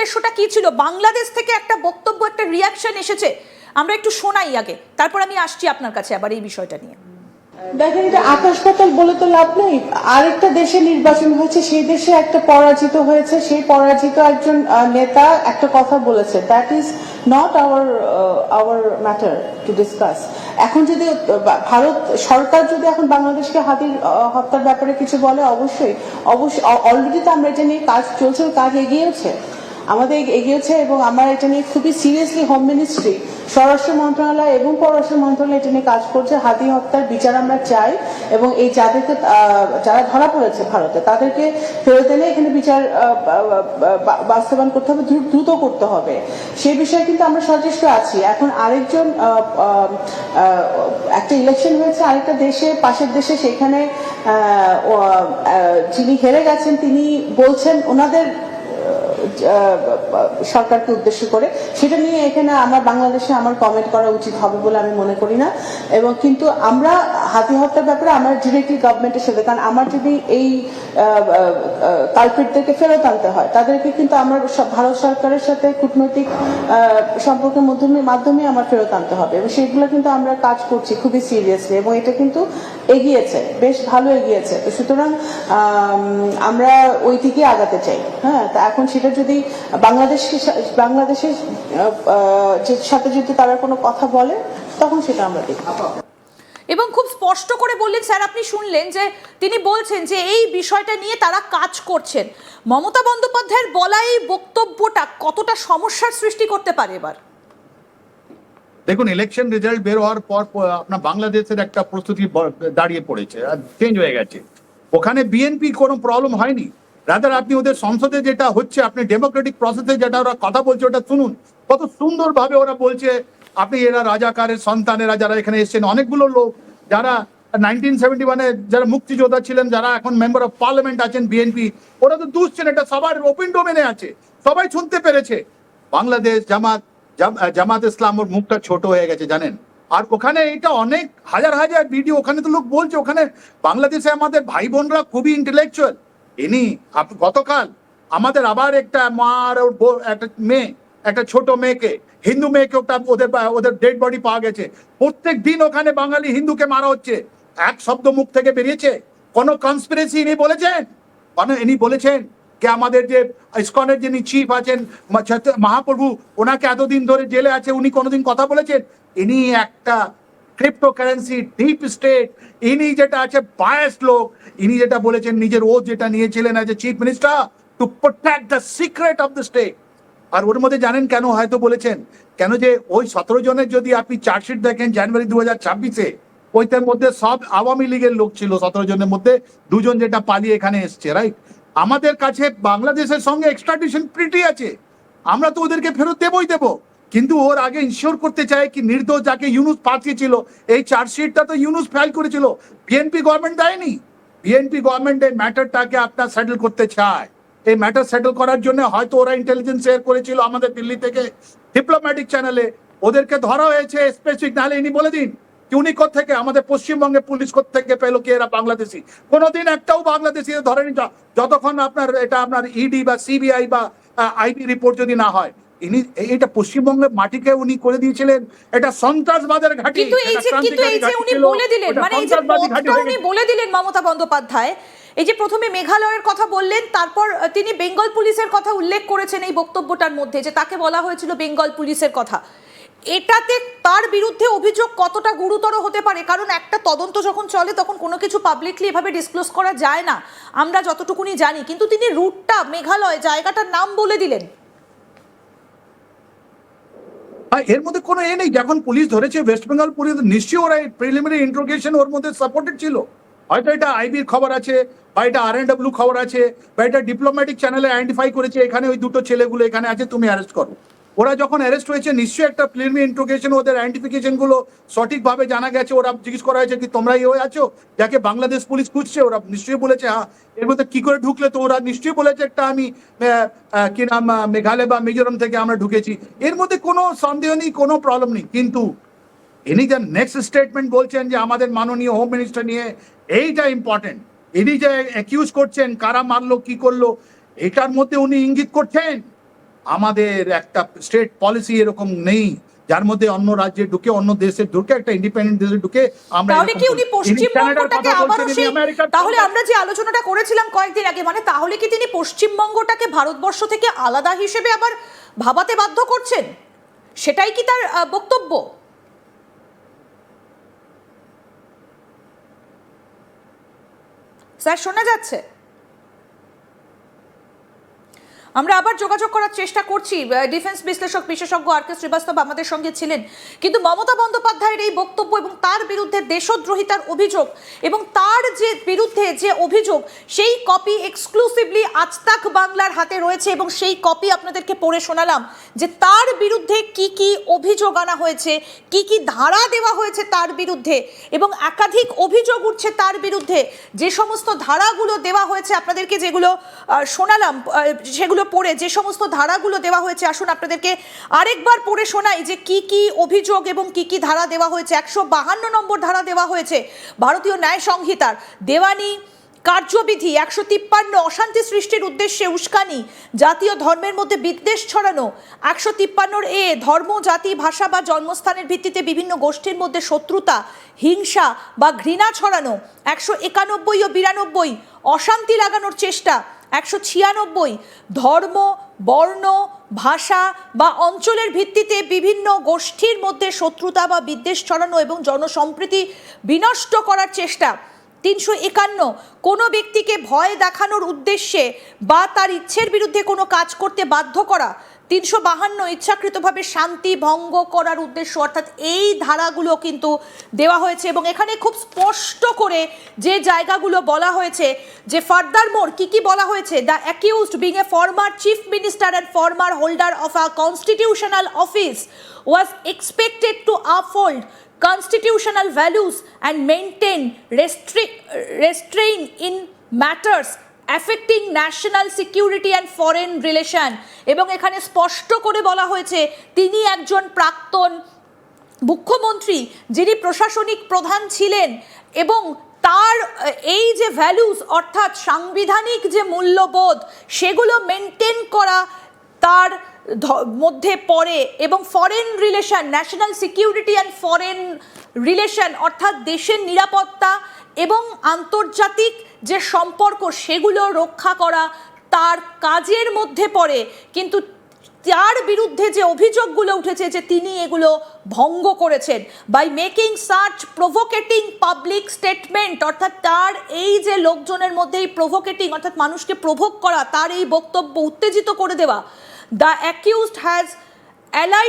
উদ্দেশ্যটা কি ছিল? বাংলাদেশ থেকে একটা বক্তব্য, একটা রিয়াকশন এসেছে, আমরা একটু শোনাই আগে, তারপর আমি আসছি আপনার কাছে আবার এই বিষয়টা নিয়ে। দেখেন, এটা আকাশ পাতাল বলে তো লাভ নেই। আরেকটা দেশে নির্বাচন হয়েছে, সেই দেশে একটা পরাজিত হয়েছে, সেই পরাজিত একজন নেতা একটা কথা বলেছে, that is not our matter to discuss. এখন যদি ভারত সরকার যদি এখন বাংলাদেশকে হাতির হত্যার ব্যাপারে কিছু বলে, অবশ্যই অলরেডি তো আমরা এটা নিয়ে কাজ চলছে, কাজ এগিয়েছে, আমাদের এগিয়েছে, এবং আমরা এটা নিয়ে খুবই সিরিয়াসলি হোম মিনিস্ট্রি, স্বরাষ্ট্র মন্ত্রণালয় এবং পররাষ্ট্র মন্ত্রণালয় এটা নিয়ে কাজ করছে। হাতি হত্যার বিচার আমরা চাই, এবং এই যাদেরকে যারা ধরা পড়েছে ভারতে তাদেরকে ফেরত এনে এখানে বিচার বাস্তবায়ন করতে হবে, দ্রুত করতে হবে। সেই বিষয়ে কিন্তু আমরা সচেষ্ট আছি। এখন আরেকজন একটা ইলেকশন হয়েছে আরেকটা দেশে, পাশের দেশে, সেখানে যিনি হেরে গেছেন তিনি বলছেন ওনাদের সরকারকে উদ্দেশ্য করে, সেটা নিয়ে এখানে আমার বাংলাদেশে আমার কমেন্ট করা উচিত হবে বলে আমি মনে করি না। এবং কিন্তু আমরা হাতি হত্যার ব্যাপারে আমরা ডিরেক্টলি গভর্নমেন্টের সাথে, কারণ আমার যদি এই কালপ্রিটদেরকে ফেরত আনতে হয় তাদেরকে কিন্তু আমার ভারত সরকারের সাথে কূটনৈতিক সম্পর্কের মাধ্যমে আমার ফেরত আনতে হবে, এবং সেগুলো কিন্তু আমরা কাজ করছি খুবই সিরিয়াসলি, এবং এটা কিন্তু এগিয়েছে, বেশ ভালো এগিয়েছে। তো সুতরাং আমরা ওই দিকে আগাতে চাই। হ্যাঁ, তা এখন সেটা যদি বাংলাদেশের সাথে যদি তারা কোনো কথা বলে তখন সেটা আমরা দেখব। এবং খুব স্পষ্ট করে বললেন স্যার, আপনি শুনলেন যে তিনি বলছেন যে এই বিষয়টা নিয়ে তারা কাজ করছেন। মমতা বন্দ্যোপাধ্যায়ের বলা এই বক্তব্যটা কতটা সমস্যার সৃষ্টি করতে পারে এবার? দেখুন, ইলেকশন রেজাল্ট বের হওয়ার পর আপনার বাংলাদেশের একটা প্রস্তুতি দাঁড়িয়ে পড়েছে, চেঞ্জ হয়ে গেছে। ওখানে বিএনপি কোনো প্রবলেম হয়নি, রাদার আপনি ওদের সংসদে যেটা হচ্ছে, আপনি ডেমোক্রেটিক প্রসেসে যেটা ওরা কথা বলছে ওটা শুনুন, কত সুন্দরভাবে ওরা বলছে। আপনি এরা রাজাকারের সন্তানেরা যারা এখানে এসেছেন, অনেকগুলো লোক যারা 1971-এ যারা মুক্তিযোদ্ধা ছিলেন, যারা এখন মেম্বার অফ পার্লামেন্ট আছেন বিএনপি, ওরা তো দুষছেন, এটা সবার ওপেন ডোমেনে আছে, সবাই শুনতে পেরেছে। বাংলাদেশ জামাত ইসলাম, ওর মুখটা ছোট হয়ে গেছে জানেন। আর ওখানে এটা অনেক হাজার হাজার ভিডিও, ওখানে তো লোক বলছে ওখানে বাংলাদেশে আমাদের ভাই বোনরা খুবই ইন্টেলেকচুয়াল। গতকাল আমাদের আবার একটা মা আর একটা মেয়ে, একটা ছোট মেয়েকে, হিন্দু মেয়েকে ওদের ডেড বডি পাওয়া গেছে। প্রত্যেক দিন ওখানে বাঙালি হিন্দুকে মারা হচ্ছে। এক শব্দ মুখ থেকে বেরিয়েছে? কোনো কনস্পিরেসি ইনি বলেছেন? ইনি বলেছেন যে আমাদের যে ইসকনের যিনি চিফ আছেন মহাপ্রভু, ওনাকে এতদিন ধরে জেলে আছে, উনি কোনোদিন কথা বলেছেন? ইনি একটা ক্রিপ্টোকারেন্সি ডিপ স্টেট, ইনি যেটা আছে বায়াস লোক, ইনি যেটা বলেছেন নিজের ওথ যেটা নিয়েছিলেন as a chief minister to protect the secret of the state. আর ওর মধ্যে জানেন কেন হয়তো বলেছেন? কেন যে ওই 17 জনের যদি আপনি চার্জশিট দেখেন জানুয়ারি 2026-এ, ওইটার মধ্যে সব আওয়ামী লীগের লোক ছিল। 17 জনের মধ্যে 2 জন যেটা পালিয়ে এখানে এসছে, রাইট? আমাদের কাছে বাংলাদেশের সঙ্গে এক্সট্রাডিশন ট্রিটি আছে, আমরা তো ওদেরকে ফেরত দেবো, কিন্তু ওর আগে ইনশিওর করতে চাই কি নির্দোষ যাকে ইউনুস পাঠিয়েছিল, এই চার্জশিটটা তো ইউনুস ফাইল করেছিল, বিএনপি গভর্নমেন্ট দেয়নি। বিএনপি গভর্নমেন্ট এই ম্যাটারটাকে আপনার সেটেল করতে চায়। এই ম্যাটার সেটেল করার জন্য হয়তো ওরা ইন্টেলিজেন্স শেয়ার করেছিল আমাদের দিল্লি থেকে ডিপ্লোম্যাটিক চ্যানেলে, ওদেরকে ধরা হয়েছে স্পেসিফিক। নাহলে ইনি বলে দিন কি উনি কোত্থেকে, আমাদের পশ্চিমবঙ্গে পুলিশ কোত্থেকে পেলো কি এরা বাংলাদেশি? কোনোদিন একটাও বাংলাদেশি ধরেনি যতক্ষণ আপনার এটা আপনার ইডি বা সিবিআই বা আইবি রিপোর্ট যদি না হয়। ইনি এটা পশ্চিমবঙ্গের মাটিকে উনি করে দিয়েছিলেন এটা সন্ত্রাসবাদের ঘাঁটি। কিন্তু এই যে উনি বলে দিলেন, মানে এই যে পথটা উনি বলে দিলেন মমতা বন্দ্যোপাধ্যায়, এই যে প্রথমে মেঘালয়ের কথা বললেন, তারপর তিনি বেঙ্গল পুলিশের কথা উল্লেখ করেছেন এই বক্তব্যটার মধ্যে, যে তাকে বলা হয়েছিল বেঙ্গল পুলিশের কথা। এটাতে তার বিরুদ্ধে অভিযোগ কতটা গুরুতর হতে পারে? কারণ একটা তদন্ত যখন চলে তখন কোনো কিছু পাবলিকলি এভাবে ডিসক্লোজ করা যায় না, আমরা যতটুকুনি জানি। কিন্তু তিনি রুটটা, মেঘালয় জায়গাটার নাম বলে দিলেন। এর মধ্যে কোনো নেই। যখন পুলিশ ধরেছে ওয়েস্ট বেঙ্গল পুলিশ, নিশ্চয়ই ওরা প্রিলিমিনারি ইন্ট্রোগেশন ওর মধ্যে সাপোর্টেড ছিল। হয়তো এটা আইবির খবর আছে, বা এটা RNW খবর আছে, বা এটা ডিপ্লোম্যাটিক চ্যানেলে আইডেন্টিফাই করেছে এখানে ওই দুটো ছেলেগুলো এখানে আছে, তুমি অ্যারেস্ট করো। ওরা যখন অ্যারেস্ট হয়েছে নিশ্চয়ই একটা প্রিলিমিনারি ইন্ট্রোগেশন, ওদের আইডেন্টিফিকেশন গুলো সঠিকভাবে জানা গেছে। ওরা জিজ্ঞেস করা হয়েছে কি তোমরাই হয়ে আছো যাকে বাংলাদেশ পুলিশ খুঁজছে? ওরা নিশ্চয়ই বলেছে হ্যাঁ। এর মধ্যে কি করে ঢুকলে? তো ওরা নিশ্চয়ই বলেছে একটা আমি কি নাম মেঘালয় বা মিজোরাম থেকে আমরা ঢুকেছি। এর মধ্যে কোনো সন্দেহ নেই, কোনো প্রবলেম নেই। কিন্তু ইনি যে নেক্সট স্টেটমেন্ট বলছেন যে আমাদের মাননীয় হোম মিনিস্টার নিয়ে, এইটা ইম্পর্টেন্ট। ইনি যে অ্যাকিউজ করছেন কারা মারলো কি করলো, এটার মধ্যে উনি ইঙ্গিত করছেন আমাদের একটা স্টেট পলিসি এরকম নেই যার মধ্যে অন্য রাজ্যে ঢুকে অন্য দেশে ঢুকে একটা ইন্ডিপেন্ডেন্ট দেশে ঢুকে আমরা তাহলে কি উনি পশ্চিমবঙ্গটাকে আবারও সেই তাহলে আমরা আমরা যে আলোচনাটা করেছিলাম কয়েকদিন আগে, মানে তাহলে কি তিনি পশ্চিমবঙ্গটাকে ভারতবর্ষ থেকে আলাদা হিসেবে আবার ভাবাতে বাধ্য করছেন? সেটাই কি তার বক্তব্য? স্যার শোনা যাচ্ছে? আমরা আবার যোগাযোগ করার চেষ্টা করছি। ডিফেন্স বিশ্লেষক বিশেষজ্ঞ আর কে শ্রীবাস্তব আমাদের সঙ্গে ছিলেন, কিন্তু মমতা বন্দ্যোপাধ্যায়ের এই বক্তব্য এবং তার বিরুদ্ধে দেশদ্রোহিতার অভিযোগ এবং তার যে বিরুদ্ধে যে অভিযোগ সেই কপি এক্সক্লুসিভলি আজ তাক বাংলার হাতে রয়েছে এবং সেই কপি আপনাদেরকে পড়ে শোনালাম যে তার বিরুদ্ধে কি কি অভিযোগ আনা হয়েছে, কি কি ধারা দেওয়া হয়েছে তার বিরুদ্ধে, এবং একাধিক অভিযোগ উঠছে তার বিরুদ্ধে। যে সমস্ত ধারাগুলো দেওয়া হয়েছে আপনাদেরকে যেগুলো শোনালাম, সেগুলো পড়ে যে সমস্ত ধারাগুলো দেওয়া হয়েছে, আসুন আপনাদেরকে আরেকবার পড়ে শোনাই যে কি কি অভিযোগ এবং কি কি ধারা দেওয়া হয়েছে। 152 নম্বর ধারা দেওয়া হয়েছে ভারতীয় ন্যায় সংহিতার, দেওয়ানি কার্যবিধি 153 অশান্তি সৃষ্টির উদ্দেশ্যে উস্কানি, জাতীয় ধর্মের মধ্যে বিদ্বেষ ছড়ানো, 153 এ ধর্ম, জাতি, ভাষা বা জন্মস্থানের ভিত্তিতে বিভিন্ন গোষ্ঠীর মধ্যে শত্রুতা, হিংসা বা ঘৃণা ছড়ানো, 191 ও 92 অশান্তি লাগানোর চেষ্টা, 196 ধর্ম, বর্ণ, ভাষা বা অঞ্চলের ভিত্তিতে বিভিন্ন গোষ্ঠীর মধ্যে শত্রুতা বা বিদ্বেষ ছড়ানো এবং জনসম্প্রীতি বিনষ্ট করার চেষ্টা, 351 কোনো ব্যক্তিকে ভয় দেখানোর উদ্দেশ্যে বা তার ইচ্ছের বিরুদ্ধে কোনো কাজ করতে বাধ্য করা, 352 ইচ্ছাকৃতভাবে শান্তি ভঙ্গ করার উদ্দেশ্য। অর্থাৎ এই ধারাগুলো কিন্তু দেওয়া হয়েছে এবং এখানে খুব স্পষ্ট করে যে জায়গাগুলো বলা হয়েছে যে ফার্দারমোর কি কি বলা হয়েছে, the accused being a former chief minister and former holder of a constitutional office was expected to uphold constitutional values and maintain restraint in matters affecting national security and foreign relation। এবং এখানে স্পষ্ট করে বলা হয়েছে তিনি একজন প্রাক্তন মুখ্যমন্ত্রী যিনি প্রশাসনিক প্রধান ছিলেন এবং তার এই যে ভ্যালুস অর্থাৎ সাংবিধানিক যে মূল্যবোধ সেগুলো মেনটেন করা তার মধ্যে পড়ে, এবং foreign relation, national security and foreign relation অর্থাৎ দেশের নিরাপত্তা এবং আন্তর্জাতিক যে সম্পর্ক সেগুলো রক্ষা করা তার কাজের মধ্যে পড়ে। কিন্তু তার বিরুদ্ধে যে অভিযোগগুলো উঠেছে যে তিনি এগুলো ভঙ্গ করেছেন by making such provoking public statement, অর্থাৎ তার এই যে লোকজনের মধ্যে এই প্রভোকেটিং অর্থাৎ মানুষকে প্রভোক করা, তার এই বক্তব্য উত্তেজিত করে দেওয়া। The accused has allied